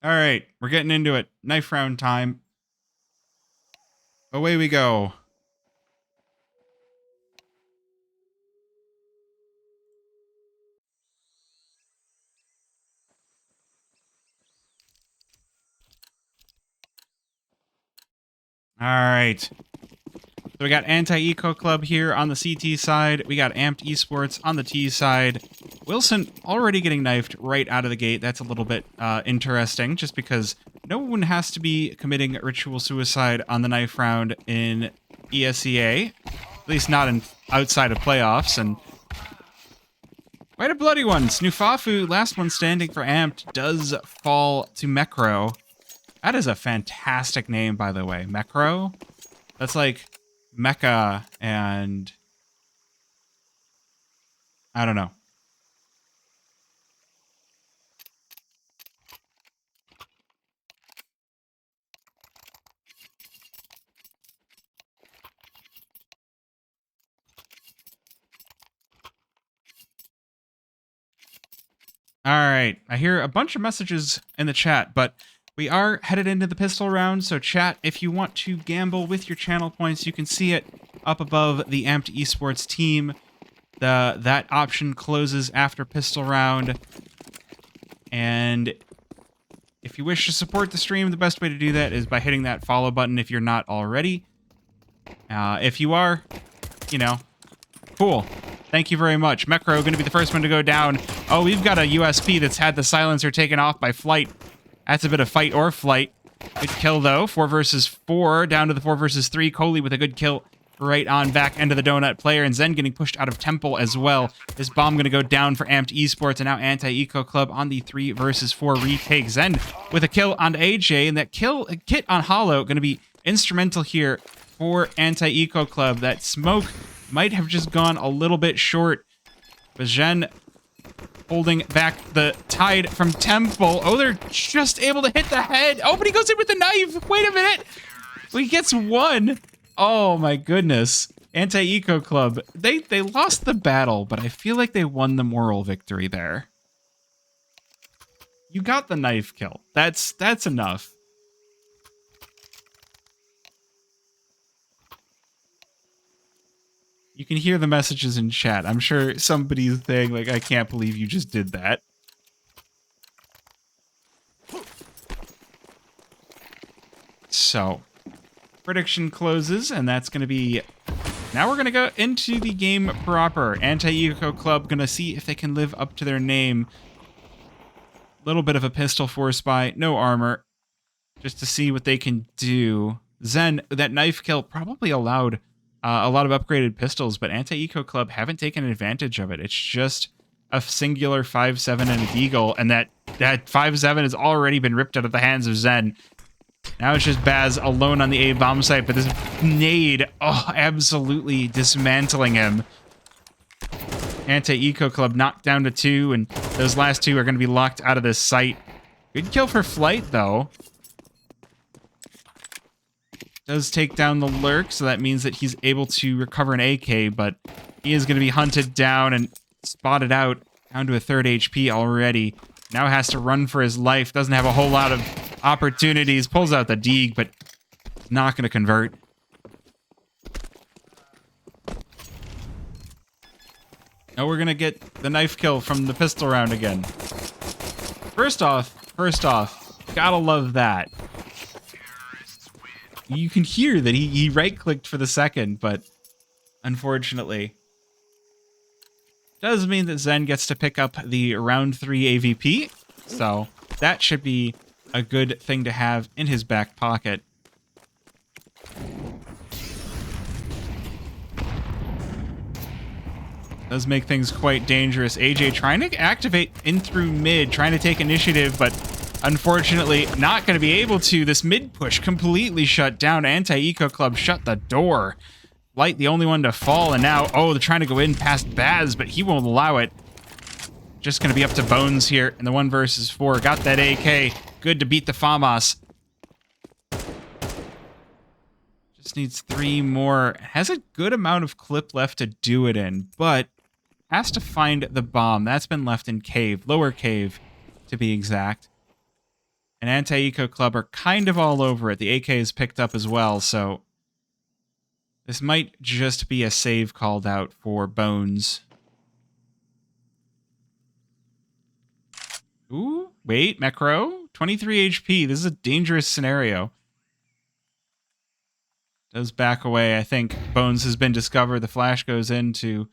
All right, we're getting into it. Knife round time. Away we go. All right. So we got Anti-Eco Club here on the CT side. We got Amped Esports on the T side. Wilson already getting knifed right out of the gate. That's a little bit interesting, just because no one has to be committing ritual suicide on the knife round in ESEA. At least not outside of playoffs. And quite a bloody one. Snoofafu, last one standing for Amped, does fall to Mecro. That is a fantastic name, by the way. Mecro? That's like Mecca and I don't know. All right, I hear a bunch of messages in the chat, but we are headed into the pistol round, so chat, if you want to gamble with your channel points, you can see it up above the Amped Esports team. That option closes after pistol round, and if you wish to support the stream, the best way to do that is by hitting that follow button if you're not already. If you are, you know, cool. Thank you very much. Mecro going to be the first one to go down. Oh, we've got a USP that's had the silencer taken off by Flight. That's a bit of fight or flight. Good kill, though. 4 versus 4, down to the 4 versus 3. Coley with a good kill right on back end of the donut player, and Zen getting pushed out of Temple as well. This bomb going to go down for Amped Esports, and now Anti-Eco Club on the 3 versus 4 retake. Zen with a kill on AJ, and that kill kit on Hollow going to be instrumental here for Anti-Eco Club. That smoke might have just gone a little bit short, but Zen holding back the tide from Temple. Oh, they're just able to hit the head. Oh, but he goes in with the knife. Wait a minute. Well, he gets one. Oh, my goodness. Anti-Eco Club. They lost the battle, but I feel like they won the moral victory there. You got the knife kill. That's enough. You can hear the messages in chat. I'm sure somebody's saying, like, I can't believe you just did that. So, prediction closes, and that's going to be... Now we're going to go into the game proper. Anti-Eco Club going to see if they can live up to their name. Little bit of a pistol force by, no armor. Just to see what they can do. Zen, that knife kill probably allowed... a lot of upgraded pistols, but Anti-Eco Club haven't taken advantage of it. It's just a singular 5.7 and a deagle, and that 5.7 has already been ripped out of the hands of Zen. Now it's just Baz alone on the A bomb site, but this nade, oh, absolutely dismantling him. Anti-Eco Club knocked down to 2, and those last 2 are going to be locked out of this site. Good kill for Flight, though. Does take down the lurk, so that means that he's able to recover an AK, but he is going to be hunted down and spotted out down to a 3rd HP already. Now has to run for his life. Doesn't have a whole lot of opportunities. Pulls out the Deeg, but not going to convert. Now we're going to get the knife kill from the pistol round again. First off, gotta love that. You can hear that he right-clicked for the second, but unfortunately, does mean that Zen gets to pick up the round 3 AVP, so that should be a good thing to have in his back pocket. Does make things quite dangerous. AJ trying to activate in through mid, trying to take initiative, but unfortunately, not going to be able to. This mid push completely shut down. Anti-Eco Club shut the door. Light the only one to fall, and now, oh, they're trying to go in past Baz, but he won't allow it. Just going to be up to Bones here in the 1 versus 4. Got that AK. Good to beat the FAMAS. Just needs 3 more. Has a good amount of clip left to do it in, but has to find the bomb. That's been left in cave. Lower cave, to be exact. and Anti-Eco Club are kind of all over it. The AK is picked up as well, so this might just be a save called out for Bones. Ooh, wait, Mecro? 23 HP. This is a dangerous scenario. Does back away. I think Bones has been discovered. The flash goes in to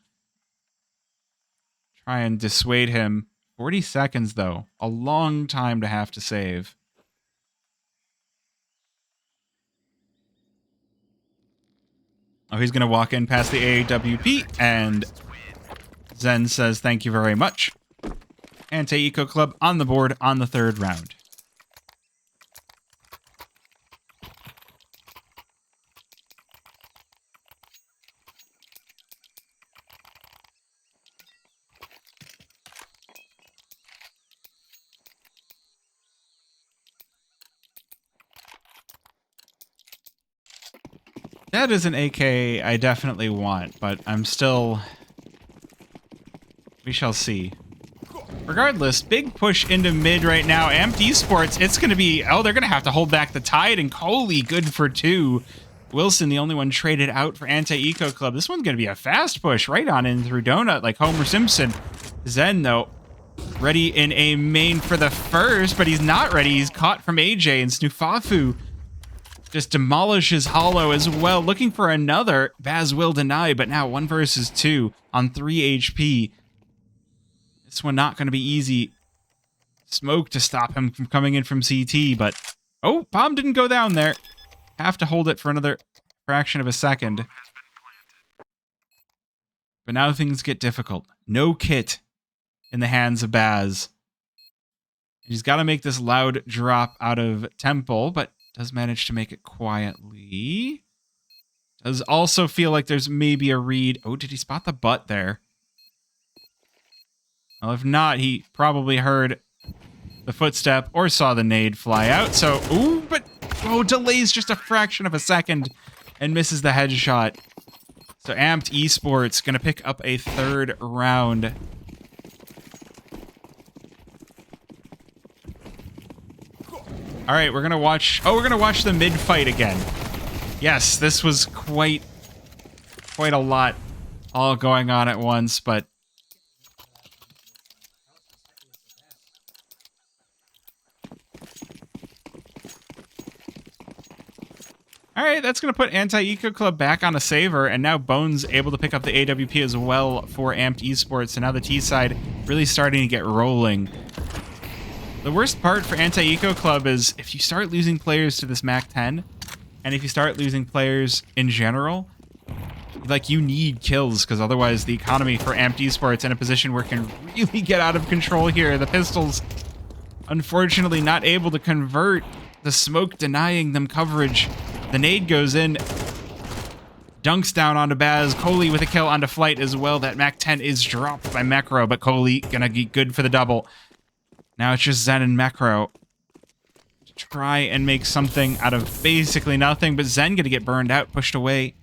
try and dissuade him. 40 seconds, though. A long time to have to save. Oh, he's going to walk in past the AWP, and Zen says thank you very much. Anti-Eco Club on the board on the third round. That is an AK I definitely want, but I'm still... We shall see. Regardless, big push into mid right now. eSports, it's going to be... Oh, they're going to have to hold back the tide, and Coley good for 2. Wilson, the only one traded out for Anti-Eco Club. This one's going to be a fast push right on in through Donut like Homer Simpson. Zen, though, ready in a main for the first, but he's not ready. He's caught from AJ, and Snoofafu just demolishes Hollow as well. Looking for another. Baz will deny, but now 1 versus 2 on 3 HP. This one not going to be easy. Smoke to stop him from coming in from CT, but... Oh, bomb didn't go down there. Have to hold it for another fraction of a second. But now things get difficult. No kit in the hands of Baz. He's got to make this loud drop out of Temple, but does manage to make it quietly. Does also feel like there's maybe a read. Oh, did he spot the butt there? Well, if not, he probably heard the footstep or saw the nade fly out. So, ooh, but, oh, delays just a fraction of a second and misses the headshot. So Amped Esports going to pick up a third round. All right, we're going to watch... Oh, we're going to watch the mid fight again. Yes, this was quite a lot all going on at once, but... All right, that's going to put Anti-Eco Club back on a saver, and now Bones able to pick up the AWP as well for Amped Esports, and now the T side really starting to get rolling. The worst part for Anti-Eco Club is if you start losing players to this MAC-10, and if you start losing players in general, like, you need kills, because otherwise the economy for Amped Esports in a position where it can really get out of control here. The Pistols, unfortunately, not able to convert. The smoke denying them coverage. The nade goes in, dunks down onto Baz. Coley with a kill onto Flight as well. That MAC-10 is dropped by Mecro, but Coley gonna get good for the double. Now it's just Zen and Mecro to try and make something out of basically nothing, but Zen gonna get burned out, pushed away.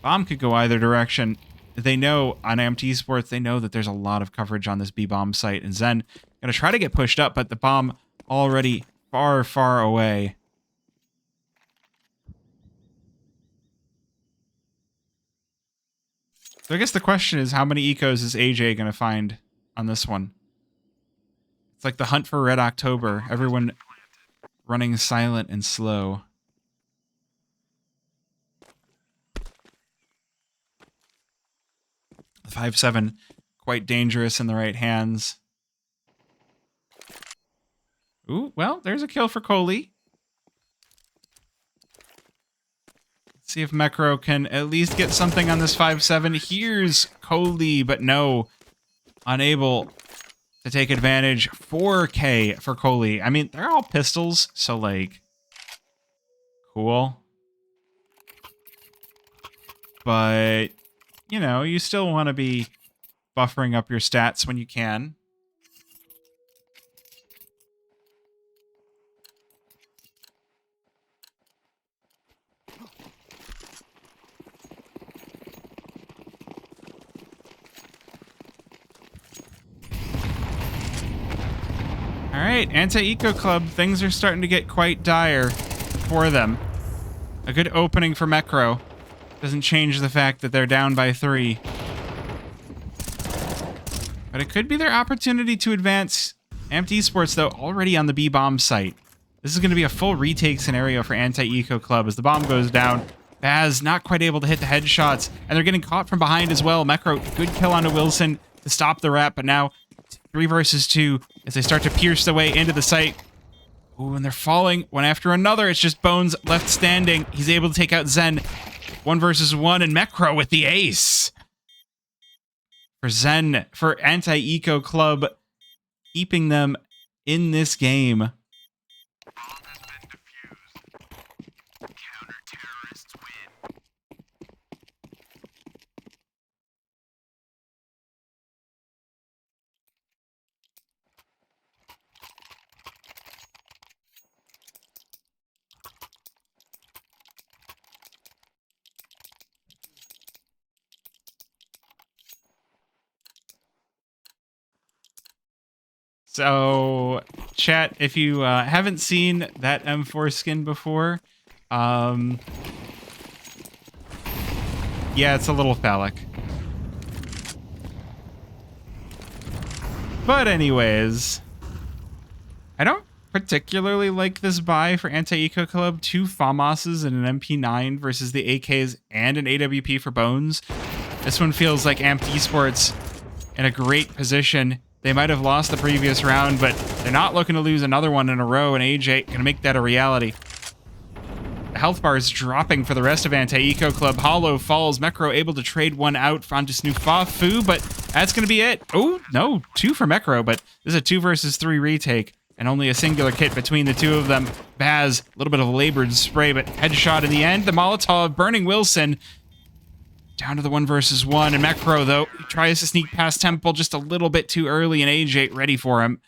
Bomb could go either direction. They know on Amped Esports, they know that there's a lot of coverage on this B-bomb site, and Zen gonna try to get pushed up, but the bomb already far, far away. So I guess the question is, how many ecos is AJ gonna find on this one? It's like the hunt for Red October. Everyone running silent and slow. The 5-7, quite dangerous in the right hands. Ooh, well, there's a kill for Coley. Let's see if Mecro can at least get something on this 5-7. Here's Coley, but no. Unable to take advantage. 4K for Coley. I mean, they're all pistols, so, like, cool. But, you know, you still want to be buffering up your stats when you can. All right, Anti-Eco Club, things are starting to get quite dire for them. A good opening for Mecro. Doesn't change the fact that they're down by 3. But it could be their opportunity to advance. Amped Esports, though, already on the B-bomb site. This is going to be a full retake scenario for Anti-Eco Club as the bomb goes down. Baz not quite able to hit the headshots, and they're getting caught from behind as well. Mecro, good kill onto Wilson to stop the rep, but now 3 versus 2 as they start to pierce their way into the site. Ooh, and they're falling one after another. It's just Bones left standing. He's able to take out Zen. 1 versus 1, and Mecro with the ace. For Zen, for Anti-Eco Club, keeping them in this game. So, chat, if you haven't seen that M4 skin before, yeah, it's a little phallic. But anyways, I don't particularly like this buy for Anti-Eco Club. 2 FAMASs and an MP9 versus the AKs and an AWP for Bones. This one feels like Amped Esports in a great position. They might have lost the previous round, but they're not looking to lose another one in a row, and AJ gonna make that a reality. The health bar is dropping for the rest of Anti-Eco Club. Hollow falls. Mecro able to trade one out onto Snoofafu, but that's gonna be it. Oh, no, 2 for Mecro, but this is a 2 versus 3 retake, and only a singular kit between the 2 of them. Baz, a little bit of a labored spray, but headshot in the end. The Molotov burning Wilson. Down to the 1 versus 1, and Mecro, though, he tries to sneak past Temple just a little bit too early, and AJ ready for him.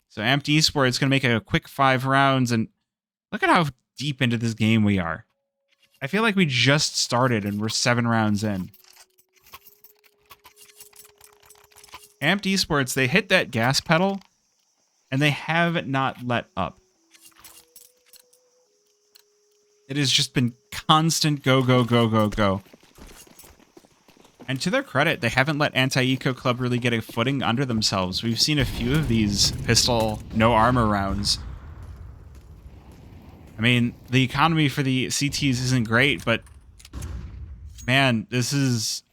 So Amped Esports is going to make a quick 5 rounds, and look at how deep into this game we are. I feel like we just started, and we're 7 rounds in. Amped Esports, they hit that gas pedal, and they have not let up. It has just been constant go, go, go, go, go. And to their credit, they haven't let Anti-Eco Club really get a footing under themselves. We've seen a few of these pistol, no armor rounds. I mean, the economy for the CTs isn't great, but man, this is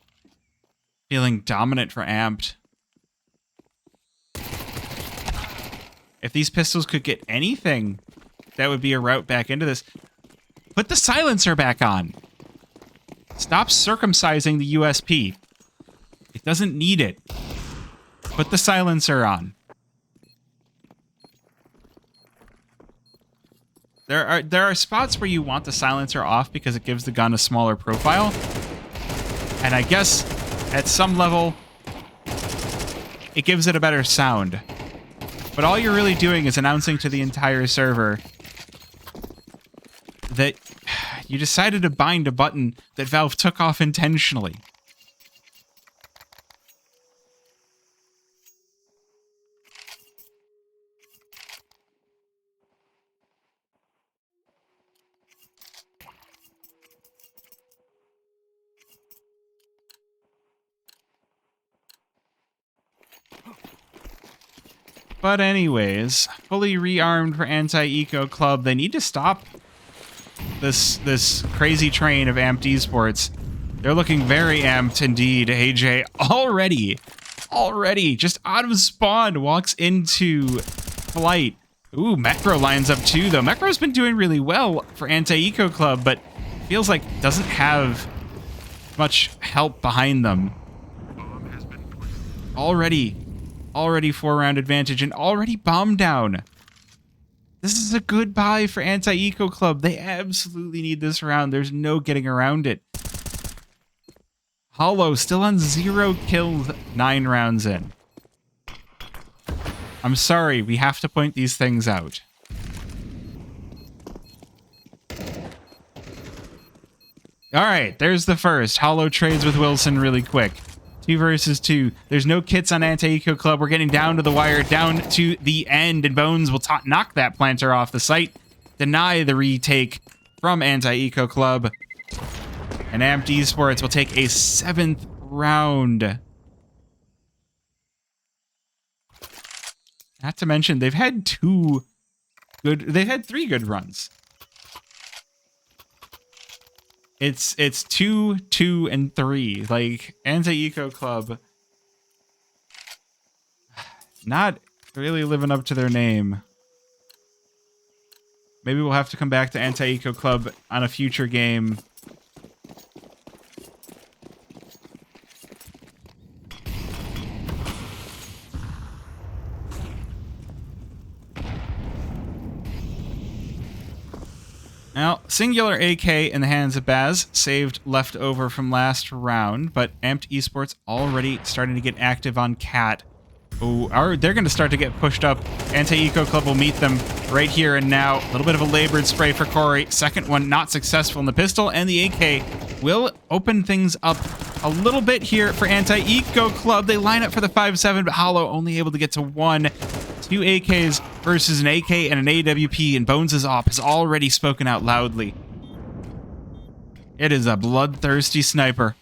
feeling dominant for Amped. If these pistols could get anything, that would be a route back into this. Put the silencer back on. Stop circumcising the USP. It doesn't need it. Put the silencer on. There are spots where you want the silencer off because it gives the gun a smaller profile. And I guess at some level, it gives it a better sound. But all you're really doing is announcing to the entire server that you decided to bind a button that Valve took off intentionally. But anyways, fully rearmed for Anti-Eco Club. They need to stop this crazy train of Amped Esports. They're looking very amped indeed. AJ already just out of spawn walks into flight. Ooh, Mecro lines up too, though. Mecro's been doing really well for Anti-Eco Club, but feels like doesn't have much help behind them. Already 4-round advantage and already bomb down. This is a good buy for Anti-Eco Club. They absolutely need this round. There's no getting around it. Hollow still on 0 kills 9 rounds in. I'm sorry, we have to point these things out. Alright, there's the first. Hollow trades with Wilson really quick. 2 versus 2. There's no kits on Anti-Eco Club. We're getting down to the wire, down to the end, and Bones will knock that planter off the site, deny the retake from Anti-Eco Club, and Amped Esports will take a 7th round. Not to mention, they've had 3 good runs. It's 2, 2, and 3. Like, Anti-Eco Club not really living up to their name. Maybe we'll have to come back to Anti-Eco Club on a future game. Now, singular AK in the hands of Baz, saved left over from last round, but Amped Esports already starting to get active on Cat. Oh, they're going to start to get pushed up. Anti-Eco Club will meet them right here and now. A little bit of a labored spray for Corey. Second one not successful in the pistol, and the AK will open things up a little bit here for Anti-Eco Club. They line up for the 5-7, but Hollow only able to get to 1. 2 AKs versus an AK and an AWP, and Bones' op has already spoken out loudly. It is a bloodthirsty sniper.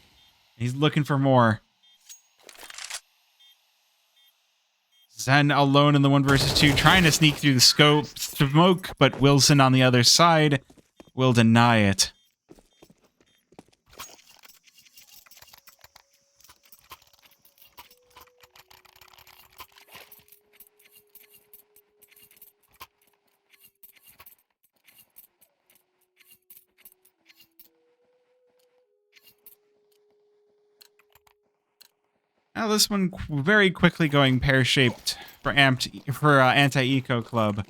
He's looking for more. Zen alone in the 1 versus 2, trying to sneak through the smoke, but Wilson on the other side will deny it. Now this one very quickly going pear-shaped for Anti-Eco Club.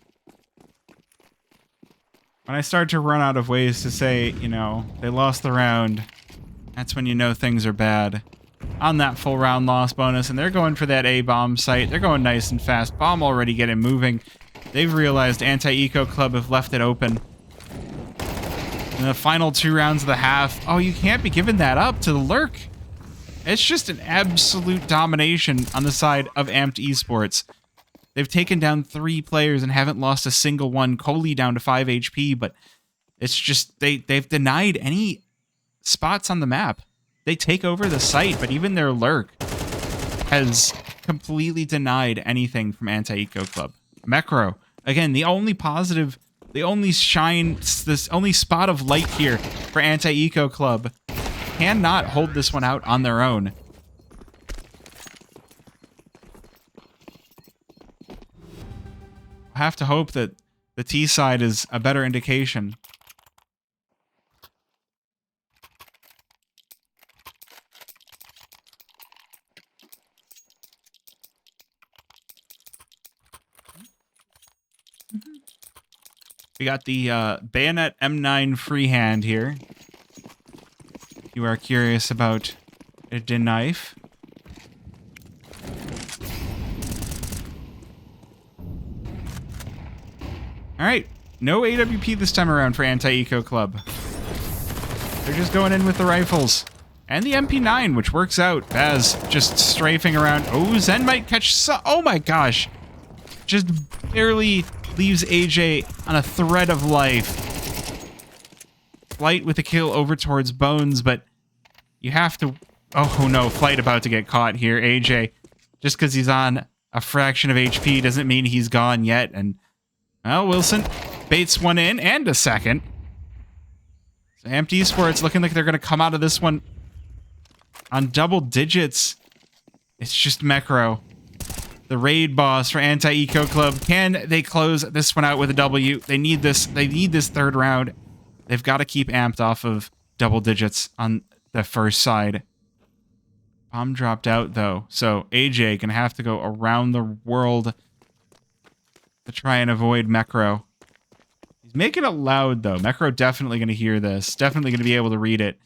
When I start to run out of ways to say, you know, they lost the round, that's when you know things are bad. On that full round loss bonus, and they're going for that A-bomb site. They're going nice and fast. Bomb already getting moving. They've realized Anti-Eco Club have left it open. In the final 2 rounds of the half, oh, you can't be giving that up to the Lurk. It's just an absolute domination on the side of Amped Esports. They've taken down 3 players and haven't lost a single one. Coley down to 5 HP, but it's just they've denied any spots on the map. They take over the site, but even their Lurk has completely denied anything from Anti-Eco Club. Mecro, again, the only positive, the only shine, this only spot of light here for Anti-Eco Club, cannot hold this one out on their own. I have to hope that the T side is a better indication. We got the Bayonet M9 freehand here. You are curious about a knife. Alright, no AWP this time around for Anti-Eco Club. They're just going in with the rifles. And the MP9, which works out. Baz just strafing around. Oh, Zen might catch oh my gosh. Just barely leaves AJ on a thread of life. Flight with a kill over towards Bones, but you have to... Oh no, Flight about to get caught here. AJ, just because he's on a fraction of HP doesn't mean he's gone yet. And, well, Wilson baits one in and a second. So Amped Esports looking like they're going to come out of this one on double digits. It's just Mecro, the raid boss for Anti-Eco Club. Can they close this one out with a W? They need this. They need this 3rd round. They've got to keep Amped off of double digits on the first side. Bomb dropped out, though, so AJ can have to go around the world to try and avoid Mecro. He's making it loud, though. Mecro definitely going to hear this. Definitely going to be able to read it.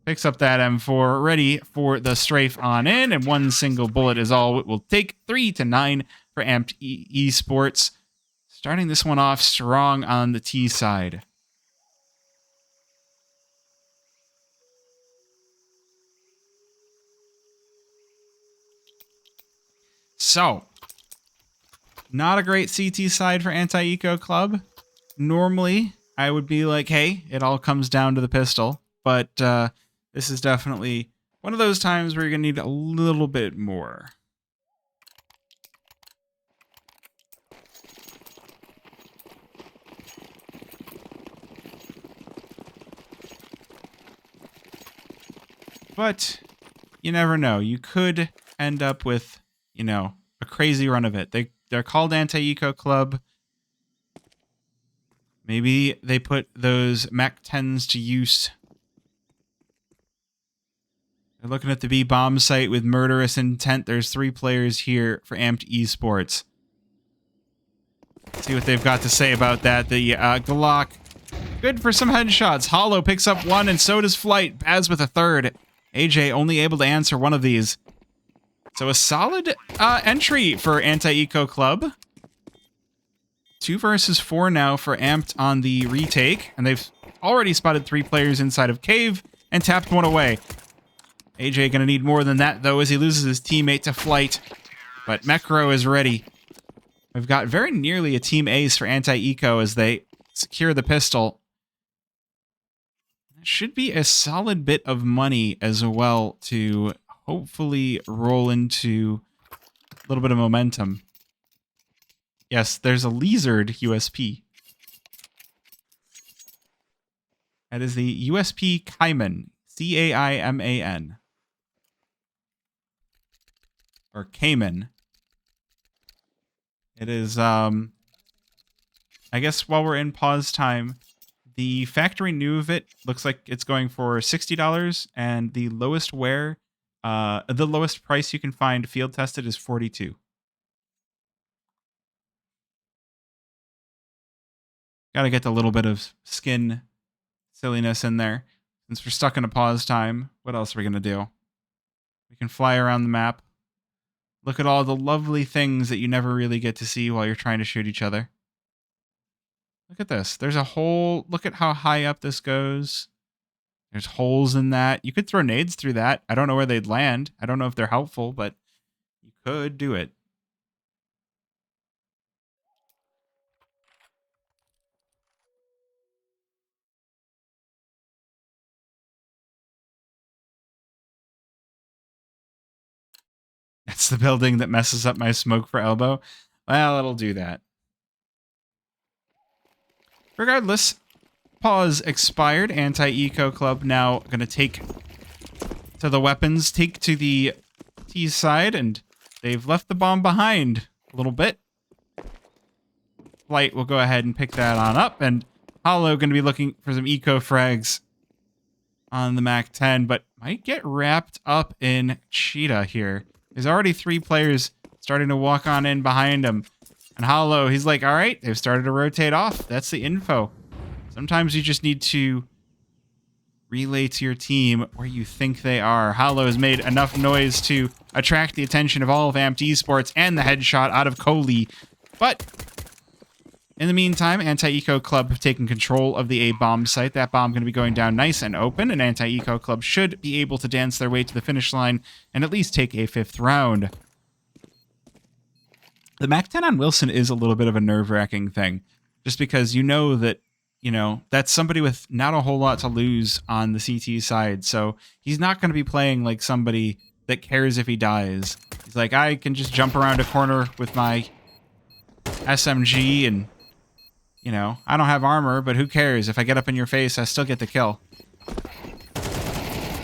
Picks up that M4, ready for the strafe on in, and 1 single bullet is all it will take. 3-9 for Amped Esports. Starting this one off strong on the T side. So, not a great CT side for Anti-Eco Club. Normally, I would be like, hey, it all comes down to the pistol. But this is definitely one of those times where you're going to need a little bit more. But you never know. You could end up with, you know, a crazy run of it. They're called Anti-Eco Club. Maybe they put those Mach 10s to use. They're looking at the B bomb site with murderous intent. There's 3 players here for Amped Esports. See what they've got to say about that. The Glock. Good for some headshots. Hollow picks up 1, and so does Flight. Baz with a 3rd. AJ only able to answer 1 of these. So a solid entry for Anti-Eco Club. 2 versus 4 now for Amped on the retake. And they've already spotted 3 players inside of Cave and tapped 1 away. AJ gonna need more than that, though, as he loses his teammate to Flight. But Mecro is ready. We've got very nearly a team ace for Anti-Eco as they secure the pistol. That should be a solid bit of money as well to hopefully roll into a little bit of momentum. Yes, there's a Lizard USP. That is the USP Cayman. C-A-I-M-A-N. Or Cayman. It is, I guess while we're in pause time, the factory new of it looks like it's going for $60, and the lowest the lowest price you can find field tested is $42. Gotta get the little bit of skin silliness in there. Since we're stuck in a pause time, what else are we gonna do? We can fly around the map. Look at all the lovely things that you never really get to see while you're trying to shoot each other. Look at this. There's a hole. Look at how high up this goes. There's holes in that. You could throw nades through that. I don't know where they'd land. I don't know if they're helpful, but you could do it. That's the building that messes up my smoke for elbow. Well, it'll do that. Regardless, pause expired. Anti-Eco Club now going to take to the weapons, take to the T side, and they've left the bomb behind a little bit. Flight will go ahead and pick that on up, and Hollow going to be looking for some eco frags on the Mach 10, but might get wrapped up in Cheetah here. There's already 3 players starting to walk on in behind him. And Hollow, he's like, all right, they've started to rotate off. That's the info. Sometimes you just need to relay to your team where you think they are. Hollow has made enough noise to attract the attention of all of Amped Esports and the headshot out of Coley. But in the meantime, Anti-Eco Club have taken control of the A bomb site. That bomb going to be going down nice and open, and Anti-Eco Club should be able to dance their way to the finish line and at least take a 5th round. The Mach 10 on Wilson is a little bit of a nerve-wracking thing, just because you know that, you know, that's somebody with not a whole lot to lose on the CT side, so he's not going to be playing like somebody that cares if he dies. He's like, I can just jump around a corner with my SMG and, you know, I don't have armor, but who cares? If I get up in your face, I still get the kill.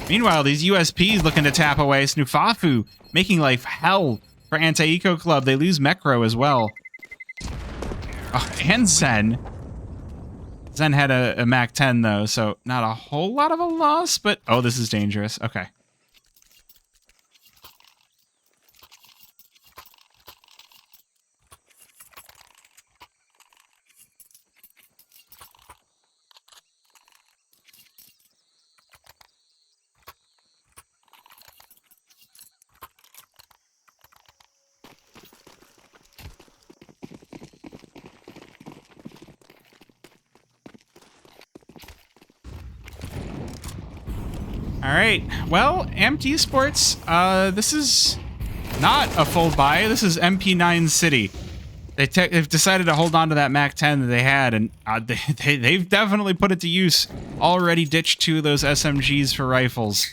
Meanwhile, these USPs looking to tap away. Snoofafu making life hell for Anti-Eco Club. They lose Mecro as well. Oh, and Zen. Zen had a Mach 10, though, so not a whole lot of a loss, but... Oh, this is dangerous. Okay. All right. Well, Amped Esports, this is not a full buy. This is MP9 City. They've decided to hold on to that MAC-10 that they had, and they've definitely put it to use. Already ditched 2 of those SMGs for rifles.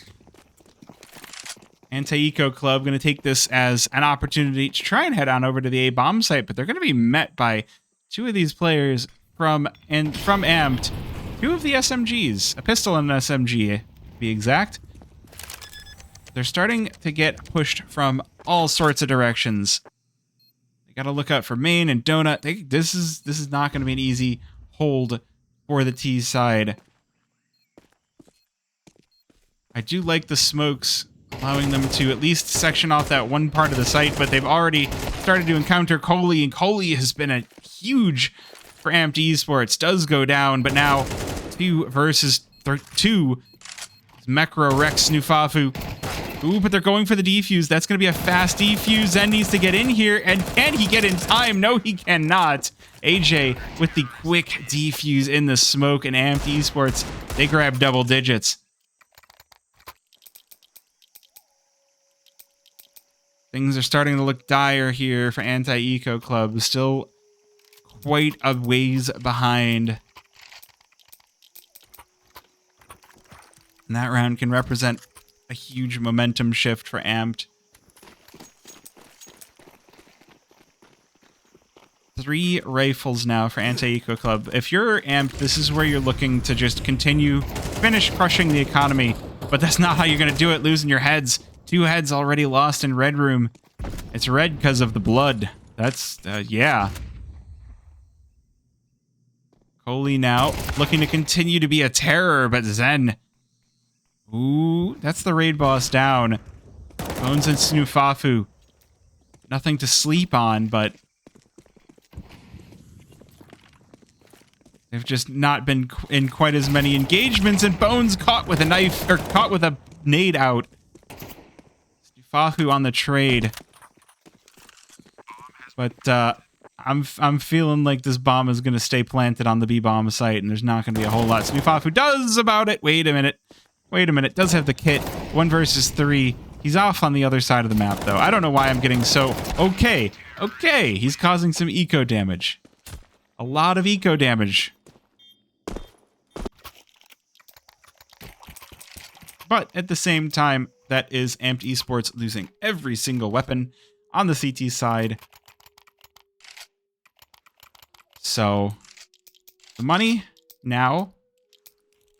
Anti-Eco Club going to take this as an opportunity to try and head on over to the A-bomb site, but they're going to be met by 2 of these players from Amped. 2 of the SMGs, a pistol and an SMG, to be exact. They're starting to get pushed from all sorts of directions. They got to look out for main and donut. This is not going to be an easy hold for the T side. I do like the smokes, allowing them to at least section off that one part of the site, but they've already started to encounter Coley, and Coley has been a huge for Amped Esports. Does go down, but now 2 versus 2. Mecro Rex Snufafu. Ooh, but they're going for the defuse. That's going to be a fast defuse. Zen needs to get in here, and can he get in time? No, he cannot. AJ with the quick defuse in the smoke, and Amped Esports, they grab double digits. Things are starting to look dire here for Anti-Eco Club. Still quite a ways behind. And that round can represent a huge momentum shift for Amped. 3 rifles now for Anti-Eco Club. If you're Amped, this is where you're looking to just finish crushing the economy. But that's not how you're going to do it, losing your heads. 2 heads already lost in Red Room. It's red because of the blood. That's, yeah. Coley now looking to continue to be a terror, but Zen. Ooh, that's the raid boss down. Bones and Snufafu. Nothing to sleep on, but they've just not been in quite as many engagements, and Bones caught with a knife, or caught with a nade out. Snufafu on the trade. But I'm feeling like this bomb is going to stay planted on the B-bomb site, and there's not going to be a whole lot Snufafu does about it. Wait a minute. Does have the kit. 1 versus 3. He's off on the other side of the map, though. I don't know why I'm getting so... Okay. He's causing some eco damage. A lot of eco damage. But at the same time, that is Amped Esports losing every single weapon on the CT side. So, the money now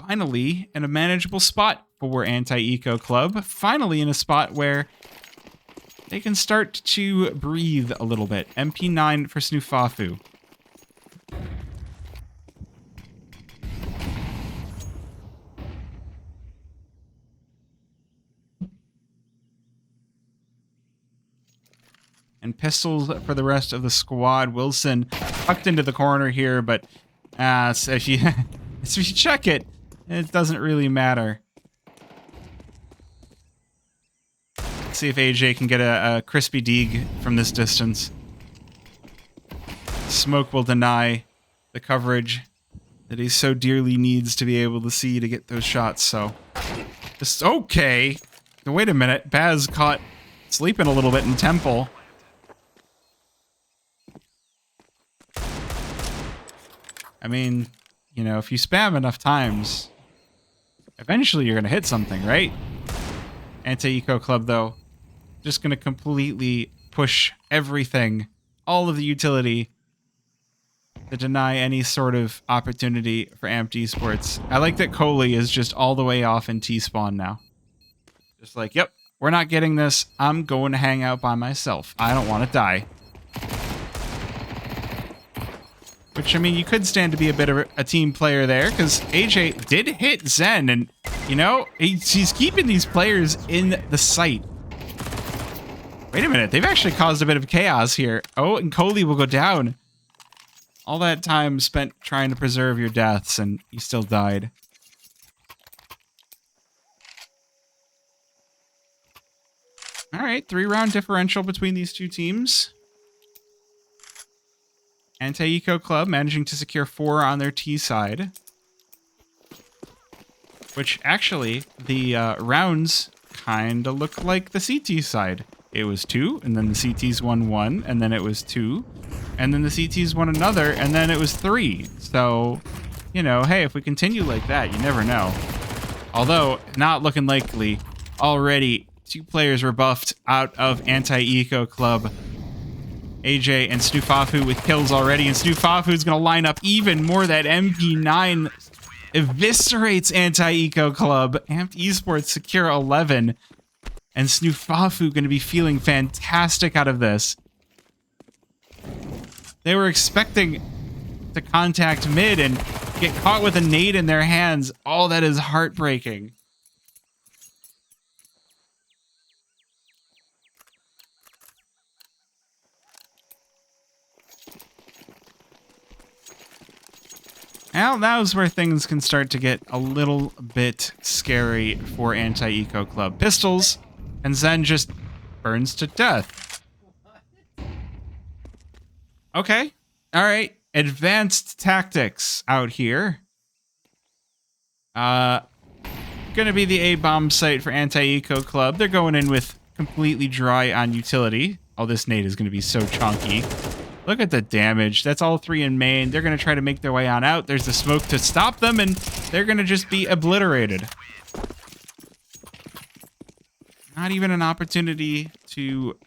finally in a manageable spot for Anti-Eco Club. Finally in a spot where they can start to breathe a little bit. MP9 for Snufafu. And pistols for the rest of the squad. Wilson tucked into the corner here, but so if you check it, it doesn't really matter. Let's see if AJ can get a crispy deeg from this distance. Smoke will deny the coverage that he so dearly needs to be able to see to get those shots, so... Just, okay! Wait a minute, Baz caught sleeping a little bit in Temple. I mean, you know, if you spam enough times, eventually you're going to hit something, right? Anti-Eco Club, though, just going to completely push everything, all of the utility, to deny any sort of opportunity for Amped Esports. I like that Coley is just all the way off in T-spawn now. Just like, yep, we're not getting this. I'm going to hang out by myself. I don't want to die. Which, I mean, you could stand to be a bit of a team player there, because AJ did hit Zen, and, you know, he's keeping these players in the sight. Wait a minute, they've actually caused a bit of chaos here. Oh, and Coley will go down. All that time spent trying to preserve your deaths, and you still died. Alright, 3-round differential between these two teams. Anti-Eco Club managing to secure 4 on their T side. Which, actually, the rounds kind of look like the CT side. it was 2, and then the CTs won 1, and then it was 2, and then the CTs won another, and then it was 3. So, you know, hey, if we continue like that, you never know. Although, not looking likely. Already, 2 players were buffed out of Anti-Eco Club. AJ and Snoofafu with kills already, and Snoofafu's going to line up even more. That MP9 eviscerates Anti-Eco Club. Amped Esports secure 11. And Snoofafu going to be feeling fantastic out of this. They were expecting to contact mid and get caught with a nade in their hands. Oh, that is heartbreaking. Well, now's where things can start to get a little bit scary for Anti-Eco Club. Pistols, and Zen just burns to death. Okay. All right. Advanced tactics out here. Gonna be the A-bomb site for Anti-Eco Club. They're going in with completely dry on utility. Oh, this nade is gonna be so chunky. Look at the damage. That's all 3 in main. They're going to try to make their way on out. There's the smoke to stop them, and they're going to just be obliterated. Not even an opportunity to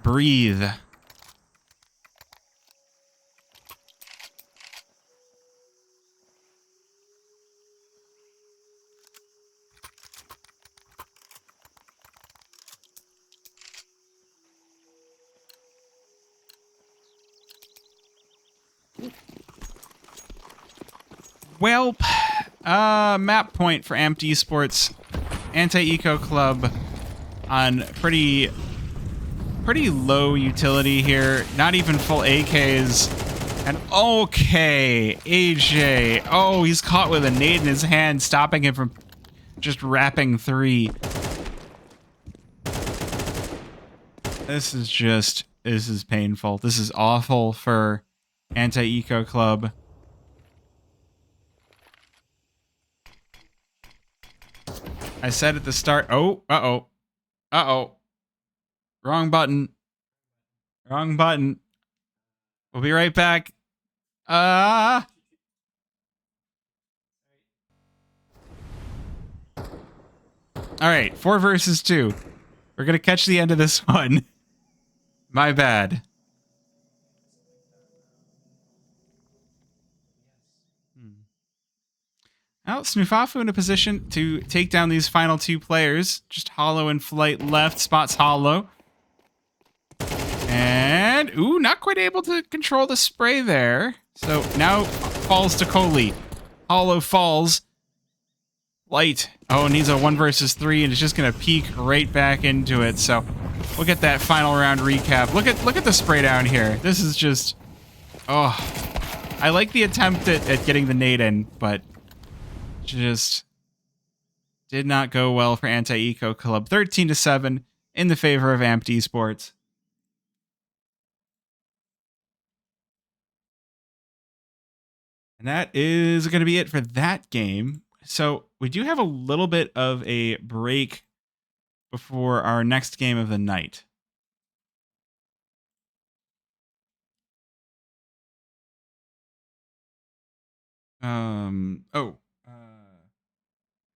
breathe. Well, map point for Amped Esports. Anti-Eco Club on pretty low utility here. Not even full AKs. And okay, AJ. Oh, he's caught with a nade in his hand, stopping him from just wrapping 3. This is painful. This is awful for Anti-Eco Club. I said at the start, oh, uh-oh. Uh-oh. Wrong button. Wrong button. We'll be right back. All right, 4 versus 2. We're gonna catch the end of this one. My bad. Well, Snoofafu in a position to take down these final 2 players. Just Hollow and Flight left. Spots Hollow. And, ooh, not quite able to control the spray there. So now falls to Coley. Hollow falls. Light. Oh, needs a 1 versus 3, and it's just gonna peek right back into it. So we'll get that final round recap. Look at the spray down here. This is just, oh, I like the attempt at getting the nade in, but just did not go well for Anti-Eco Club. 13-7 in the favor of Amped Esports. And that is going to be it for that game. So we do have a little bit of a break before our next game of the night. Oh,